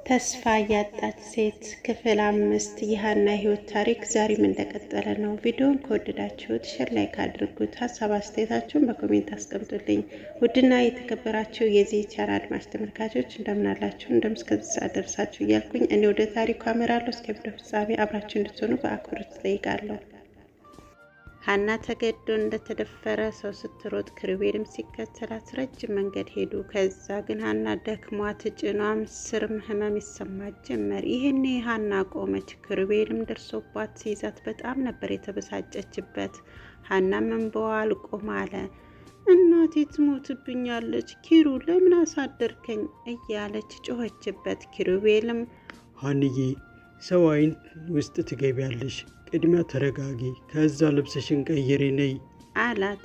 ተስፋ ያጣች ሴት ክፍል 5 የሀና ህይወት ታሪክ ዛሬም እንደቀጠለ ነው። ቪዲዮውን ከወደዳችሁት ሼር ላይክ አድርጉት። ሀሳብ አስተያየታችሁን በኮሜንት አስቀምጡልኝ። ውድና የተከበራችሁ የዚህ ቻናል አድማጭ ተመልካቾች እንደምን አላችሁ? እንደምስከዛ ደርሳችሁ እያልኩኝ እኔ ወደ ታሪኩ አመራለሁ። እስከ ቪዲዮ ፍጻሜ አብራችሁ እንድትሆኑ በአክብሮት እጠይቃለሁ። ሀና ተገዶ እንደተደፈረ ሰው ስትሮጥ ክሩቤልም ሲከተላት ረጅም መንገድ ሄዱ። ከዛ ግን ሀና ደክሟት ጭኗም ስርም ህመም ይሰማት ጀመር። ይህኔ ሀና ቆመች። ክሩቤልም ደርሶባት ሲይዛት በጣም ነበር የተበሳጨችበት። ሀናም እንባዋ አልቆም አለ። እናቴ ትሞትብኛለች፣ ኪሩ ለምን አሳደርከኝ እያለች ጮኸችበት። ክሩቤልም ሀንዬ ሰው አይን ውስጥ ትገቢያለሽ፣ ቅድሚያ ተረጋጊ፣ ከዛ ልብስሽን ቀይሪ ነይ አላት።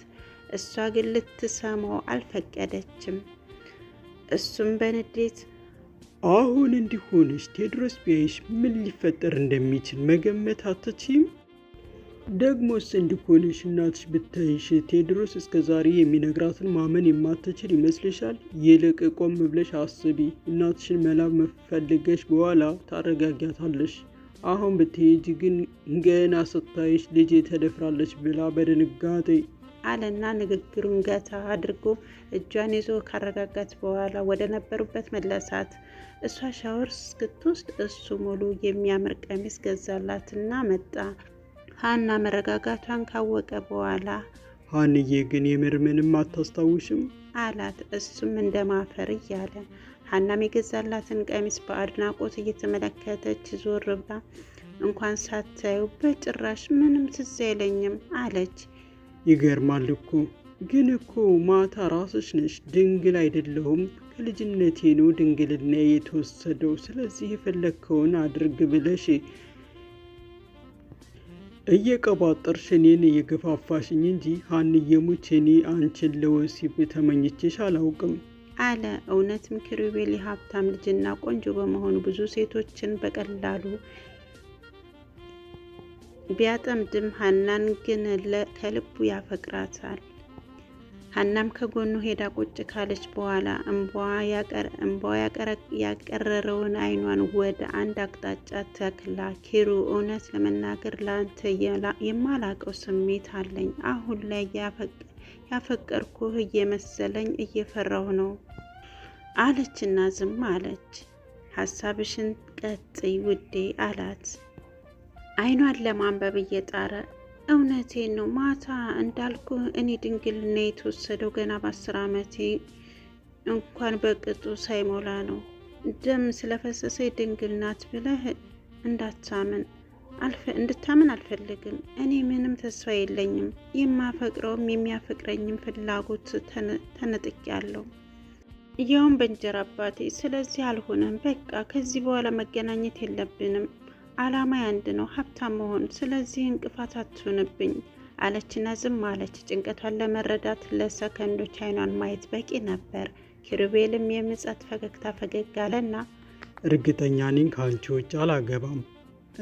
እሷ ግን ልትሰማው አልፈቀደችም። እሱም በንዴት አሁን እንዲሆንሽ ቴዎድሮስ ቢያይሽ ምን ሊፈጠር እንደሚችል መገመት አትችይም? ደግሞስ እንዲሆንሽ እናትሽ ብታይሽ ቴዎድሮስ እስከዛሬ የሚነግራትን ማመን የማትችል ይመስልሻል? ይልቅ ቆም ብለሽ አስቢ። እናትሽን መላ መፈልገሽ በኋላ ታረጋጊያታለሽ። አሁን ብትሄጂ ግን ገና ስታይሽ ልጄ ተደፍራለች ብላ በድንጋጤ አለና ንግግሩን ገታ አድርጎ እጇን ይዞ ካረጋጋት በኋላ ወደ ነበሩበት መለሳት። እሷ ሻወር እስክትወስድ እሱ ሙሉ የሚያምር ቀሚስ ገዛላትና መጣ። ሀና መረጋጋቷን ካወቀ በኋላ ሀንዬ ግን የምር ምንም አታስታውሽም አላት። እሱም እንደማፈር እያለ ሀናም የገዛላትን ቀሚስ በአድናቆት እየተመለከተች ዞር ብላ እንኳን ሳታየው በጭራሽ ምንም ትዝ አይለኝም አለች። ይገርማል እኮ ግን እኮ ማታ ራስሽ ነሽ ድንግል አይደለሁም፣ ከልጅነቴ ነው ድንግልና የተወሰደው፣ ስለዚህ የፈለግከውን አድርግ ብለሽ እየቀባጠርሽ እኔን እየገፋፋሽኝ እንጂ ሀንዬ ሙች እኔ አንቺን ለወሲብ ተመኝቼሽ አላውቅም አለ። እውነትም ክሩቤል የሀብታም ልጅና ቆንጆ በመሆኑ ብዙ ሴቶችን በቀላሉ ቢያጠምድም ሀናን ግን ከልቡ ያፈቅራታል። ሀናም ከጎኑ ሄዳ ቁጭ ካለች በኋላ እንባዋ ያቀረረውን አይኗን ወደ አንድ አቅጣጫ ተክላ ኪሩ፣ እውነት ለመናገር ለአንተ የማላቀው ስሜት አለኝ። አሁን ላይ ያፈቀርኩህ እየመሰለኝ እየፈራሁ ነው አለችና ዝም አለች። ሀሳብሽን ቀጥይ ውዴ አላት። አይኗን ለማንበብ እየጣረ እውነቴን ነው፣ ማታ እንዳልኩ እኔ ድንግልና የተወሰደው ገና በ10 ዓመቴ እንኳን በቅጡ ሳይሞላ ነው። ደም ስለፈሰሰ ድንግል ናት ብለህ እንድታምን አልፈልግም። እኔ ምንም ተስፋ የለኝም። የማፈቅረውም የሚያፈቅረኝም ፍላጎት ተነጥቄያለሁ፣ ያውም በእንጀራ አባቴ። ስለዚህ አልሆነም። በቃ ከዚህ በኋላ መገናኘት የለብንም። አላማ አንድ ነው፣ ሀብታም መሆን። ስለዚህ እንቅፋት አትሁንብኝ አለችና ዝም አለች። ጭንቀቷን ለመረዳት ለሰከንዶች አይኗን ማየት በቂ ነበር። ኪሩቤልም የምጸት ፈገግታ ፈገግ አለና እርግጠኛ ነኝ ከአንቺ ውጭ አላገባም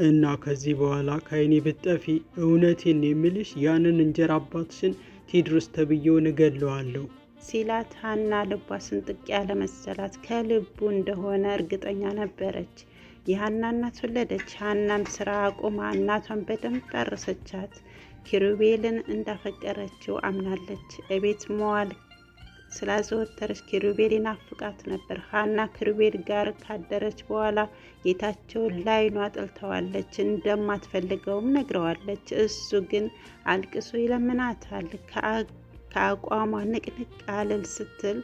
እና ከዚህ በኋላ ከአይኔ ብትጠፊ እውነቴን የምልሽ ያንን እንጀራ አባትሽን ቴዎድሮስ ተብዬውን እገለዋለሁ ሲላት ሀና ልቧ ስንጥቅ ያለ መሰላት። ከልቡ እንደሆነ እርግጠኛ ነበረች። የሀና እናት ወለደች። ሀናም ስራ አቁማ እናቷን በደንብ ጣረሰቻት። ኪሩቤልን እንዳፈቀረችው አምናለች። እቤት መዋል ስላዘወተረች ኪሩቤል ይናፍቃት ነበር። ሀና ኪሩቤል ጋር ካደረች በኋላ ጌታቸውን ላይኗ ጥልተዋለች። እንደማትፈልገውም ነግረዋለች። እሱ ግን አልቅሶ ይለምናታል። ከአቋሟ ንቅንቅ አልል ስትል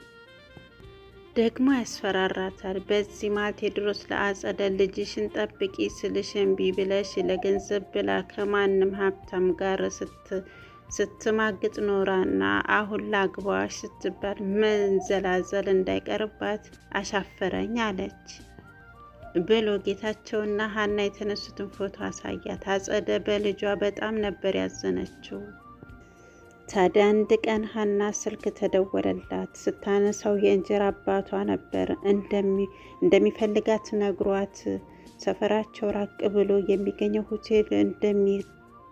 ደግሞ ያስፈራራታል። በዚህ ማል ቴዎድሮስ ለአጸደ ልጅሽን ጠብቂ ስልሽ እምቢ ብለሽ ለገንዘብ ብላ ከማንም ሀብታም ጋር ስትማግጥ ኖራና አሁን ላግባሽ ስትባል መንዘላዘል እንዳይቀርባት አሻፈረኝ አለች ብሎ ጌታቸውና ሀና የተነሱትን ፎቶ አሳያት። አጸደ በልጇ በጣም ነበር ያዘነችው። ታዲያ አንድ ቀን ሀና ስልክ ተደወለላት። ስታነሳው የእንጀራ አባቷ ነበር። እንደሚፈልጋት ነግሯት ሰፈራቸው ራቅ ብሎ የሚገኘው ሆቴል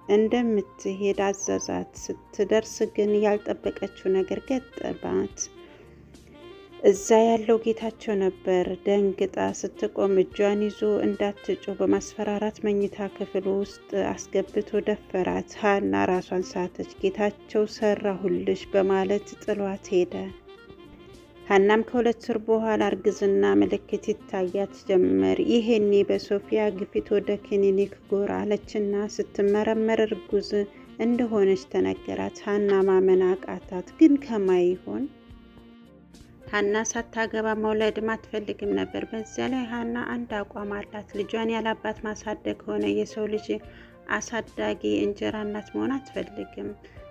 እንደምትሄድ አዘዛት። ስትደርስ ግን ያልጠበቀችው ነገር ገጠማት። እዛ ያለው ጌታቸው ነበር። ደንግጣ ስትቆም እጇን ይዞ እንዳትጮ በማስፈራራት መኝታ ክፍል ውስጥ አስገብቶ ደፈራት። ሀና ራሷን ሳተች። ጌታቸው ሰራሁልሽ በማለት ጥሏት ሄደ። ሀናም ከ2 ወር በኋላ እርግዝና ምልክት ይታያት ጀመር። ይሄኔ በሶፊያ ግፊት ወደ ክሊኒክ ጎራ አለችና ስትመረመር እርጉዝ እንደሆነች ተነገራት። ሀና ማመን አቃታት። ግን ከማን ይሆን? ሀና ሳታገባ መውለድም አትፈልግም ነበር። በዚያ ላይ ሀና አንድ አቋም አላት። ልጇን ያላባት ማሳደግ ሆነ የሰው ልጅ አሳዳጊ እንጀራ እናት መሆን አትፈልግም።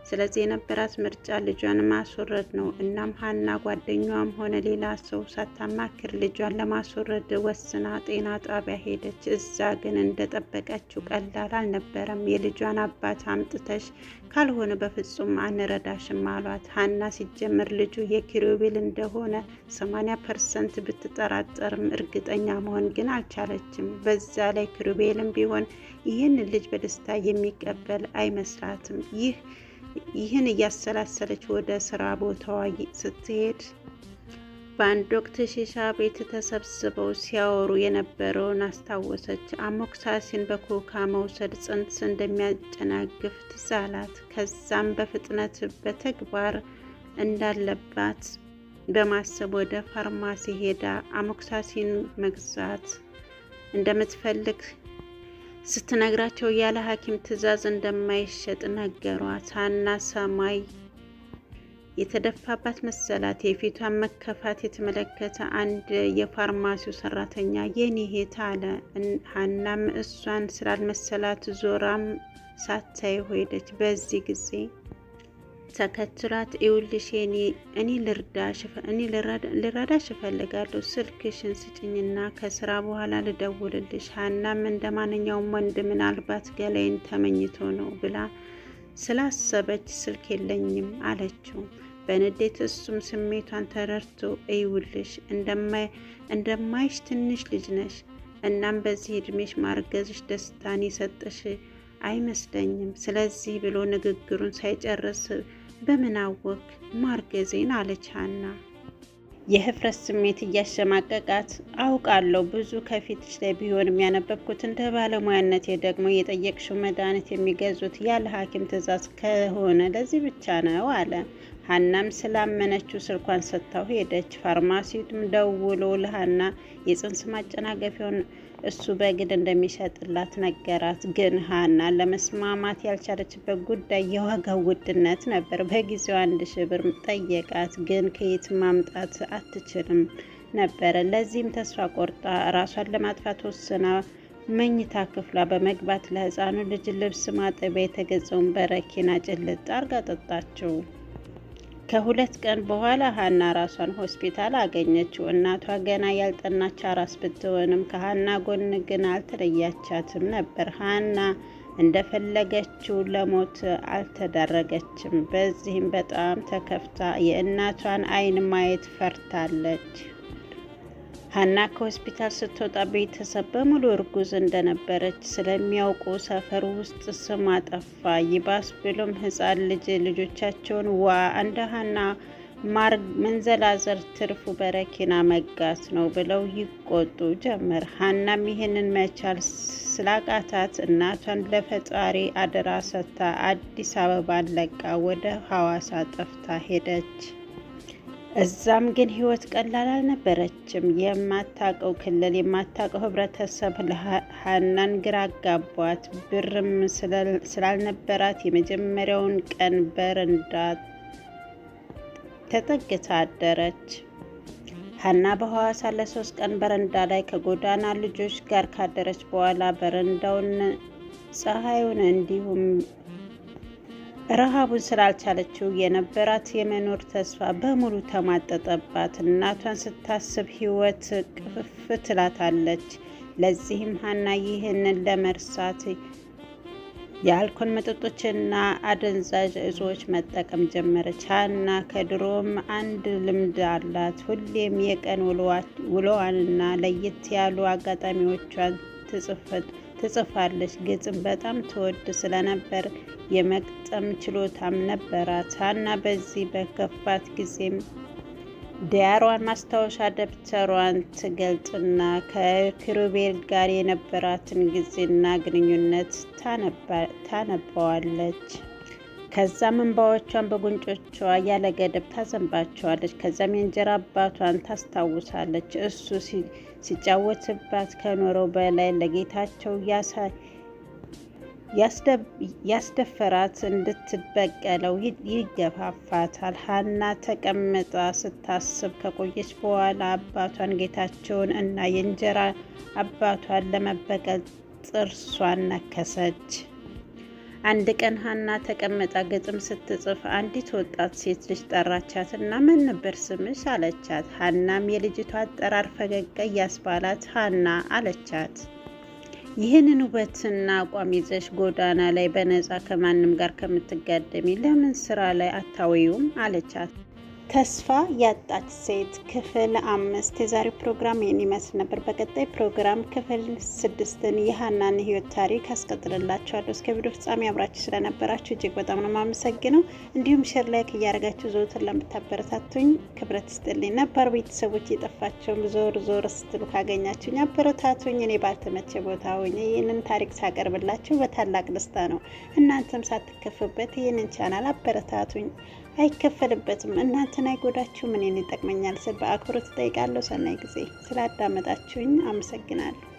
ስለዚህ የነበራት ምርጫ ልጇን ማስወረድ ነው። እናም ሀና ጓደኛዋም ሆነ ሌላ ሰው ሳታማክር ልጇን ለማስወረድ ወስና ጤና ጣቢያ ሄደች። እዛ ግን እንደጠበቀችው ቀላል አልነበረም። የልጇን አባት አምጥተሽ ካልሆነ በፍጹም አንረዳሽም አሏት። ሀና ሲጀምር ልጁ የኪሩቤል እንደሆነ 80% ብትጠራጠርም እርግጠኛ መሆን ግን አልቻለችም። በዛ ላይ ኪሩቤልም ቢሆን ይህን ልጅ በደስታ የሚቀበል አይመስላትም። ይህን እያሰላሰለች ወደ ስራ ቦታዋ ስትሄድ በአንድ ወቅት ሺሻ ቤት ተሰብስበው ሲያወሩ የነበረውን አስታወሰች። አሞክሳሲን በኮካ መውሰድ ጽንስ እንደሚያጨናግፍ ትዝ አላት። ከዛም በፍጥነት በተግባር እንዳለባት በማሰብ ወደ ፋርማሲ ሄዳ አሞክሳሲን መግዛት እንደምትፈልግ ስትነግራቸው ያለ ሐኪም ትዕዛዝ እንደማይሸጥ ነገሯት። ሀና ሰማይ የተደፋባት መሰላት። የፊቷን መከፋት የተመለከተ አንድ የፋርማሲው ሰራተኛ የኔ እህት አለ። ሀናም እሷን ስላልመሰላት ዞራም ሳታይ ሄደች። በዚህ ጊዜ ተከትሏት ይውልሽ እኔ ልረዳሽ እፈልጋለሁ፣ ስልክሽን ስጭኝና ከስራ በኋላ ልደውልልሽ። ሀናም እንደ ማንኛውም ወንድ ምናልባት ገላይን ተመኝቶ ነው ብላ ስላሰበች ስልክ የለኝም አለችው በንዴት። እሱም ስሜቷን ተረድቶ ይውልሽ እንደማይሽ ትንሽ ልጅ ነሽ፣ እናም በዚህ እድሜሽ ማርገዝሽ ደስታን የሰጠሽ አይመስለኝም። ስለዚህ ብሎ ንግግሩን ሳይጨርስ በምን አወቅ ማርገዜን አለች ሀና። የህፍረት ስሜት እያሸማቀቃት አውቃለሁ ብዙ ከፊትሽ ላይ ቢሆንም ያነበብኩት እንደ ባለሙያነቴ ደግሞ የጠየቅሽው መድኃኒት የሚገዙት ያለ ሐኪም ትዕዛዝ ከሆነ ለዚህ ብቻ ነው አለ። ሀናም ስላመነችው ስልኳን ሰጥታው ሄደች። ፋርማሲውም ደውሎ ለሀና የጽንስ ማጨናገፊያውን እሱ በግድ እንደሚሸጥላት ነገራት። ግን ሀና ለመስማማት ያልቻለችበት ጉዳይ የዋጋው ውድነት ነበር። በጊዜው 1000 ብር ጠየቃት፣ ግን ከየት ማምጣት አትችልም ነበር። ለዚህም ተስፋ ቆርጣ ራሷን ለማጥፋት ወስና መኝታ ክፍሏ በመግባት ለህፃኑ ልጅ ልብስ ማጠቢያ የተገዛውን በረኪና ጭልጥ አርጋ ጠጣችው። ከ2 ቀን በኋላ ሀና ራሷን ሆስፒታል አገኘችው። እናቷ ገና ያልጠናች አራስ ብትሆንም ከሀና ጎን ግን አልተለያቻትም ነበር። ሀና እንደፈለገችው ለሞት አልተዳረገችም። በዚህም በጣም ተከፍታ የእናቷን ዓይን ማየት ፈርታለች። ሀና ከሆስፒታል ስትወጣ ቤተሰብ በሙሉ እርጉዝ እንደነበረች ስለሚያውቁ ሰፈር ውስጥ ስም አጠፋ። ይባስ ብሎም ህፃን ልጆቻቸውን እንደ ሀና መንዘላዘር ትርፉ በረኪና መጋት ነው ብለው ይቆጡ ጀመር። ሀናም ይህንን መቻል ስላቃታት እናቷን ለፈጣሪ አደራ ሰጥታ አዲስ አበባን ለቃ ወደ ሐዋሳ ጠፍታ ሄደች። እዛም ግን ህይወት ቀላል አልነበረችም። የማታቀው ክልል የማታቀው ህብረተሰብ ሀናን ግራ አጋቧት። ብርም ስላልነበራት የመጀመሪያውን ቀን በረንዳ ተጠግታ አደረች። ሀና በሐዋሳ ለ3 ቀን በረንዳ ላይ ከጎዳና ልጆች ጋር ካደረች በኋላ በረንዳውን ፀሐዩን እንዲሁም ረሃቡን ስላልቻለችው የነበራት የመኖር ተስፋ በሙሉ ተማጠጠባት። እናቷን ስታስብ ህይወት ቅፍፍ ትላታለች። ለዚህም ሀና ይህንን ለመርሳት የአልኮል መጠጦችና አደንዛዥ እጾች መጠቀም ጀመረች። ሀና ከድሮም አንድ ልምድ አላት። ሁሌም የቀን ውሎዋንና ለየት ያሉ አጋጣሚዎቿን ትጽፋለች። ግጥም በጣም ትወድ ስለነበር የመግጠም ችሎታም ነበራት። ሀና በዚህ በከፋት ጊዜም ዲያሯን ማስታወሻ ደብተሯን ትገልጥና ከኪሩቤል ጋር የነበራትን ጊዜና ግንኙነት ታነባዋለች። ከዛም እንባዎቿን በጉንጮቿ ያለ ገደብ ታዘንባቸዋለች። ከዛም የእንጀራ አባቷን ታስታውሳለች። እሱ ሲጫወትባት ከኖረው በላይ ለጌታቸው ያስደፈራት እንድትበቀለው ይገፋፋታል። ሀና ተቀምጣ ስታስብ ከቆየች በኋላ አባቷን ጌታቸውን እና የእንጀራ አባቷን ለመበቀል ጥርሷን ነከሰች። አንድ ቀን ሀና ተቀምጣ ግጥም ስትጽፍ አንዲት ወጣት ሴት ልጅ ጠራቻት እና ምን ነበር ስምሽ አለቻት። ሀናም የልጅቷ አጠራር ፈገግ እያስባላት ሀና አለቻት። ይህንን ውበትና አቋም ይዘሽ ጎዳና ላይ በነፃ ከማንም ጋር ከምትጋደሚ ለምን ስራ ላይ አታውዩም አለቻት። ተስፋ ያጣች ሴት ክፍል 5 የዛሬው ፕሮግራም ይህን ይመስል ነበር። በቀጣይ ፕሮግራም ክፍል 6ን የሀናን ህይወት ታሪክ አስቀጥልላችኋለሁ። እስከ ቪዲዮ ፍጻሜ አብራችሁ ስለነበራችሁ እጅግ በጣም ነው የማመሰግነው። እንዲሁም ሼር ላይክ እያደረጋችሁ ዘወትር ለምታበረታቱኝ ክብረት ይስጥልኝ። ነባር ቤተሰቦች የጠፋቸውም ዞር ስትሉ ካገኛችሁኝ አበረታቱኝ። እኔ ባልተመቸ ቦታ ሆኜ ይህንን ታሪክ ሳቀርብላችሁ በታላቅ ደስታ ነው። እናንተም ሳትከፉበት ይህንን ቻናል አበረታቱኝ። አይከፈልበትም። እናንተን አይጎዳችሁም፣ እኔን ይጠቅመኛል ስል በአክብሮት እጠይቃለሁ። ሰናይ ጊዜ። ስላዳመጣችሁኝ አመሰግናለሁ።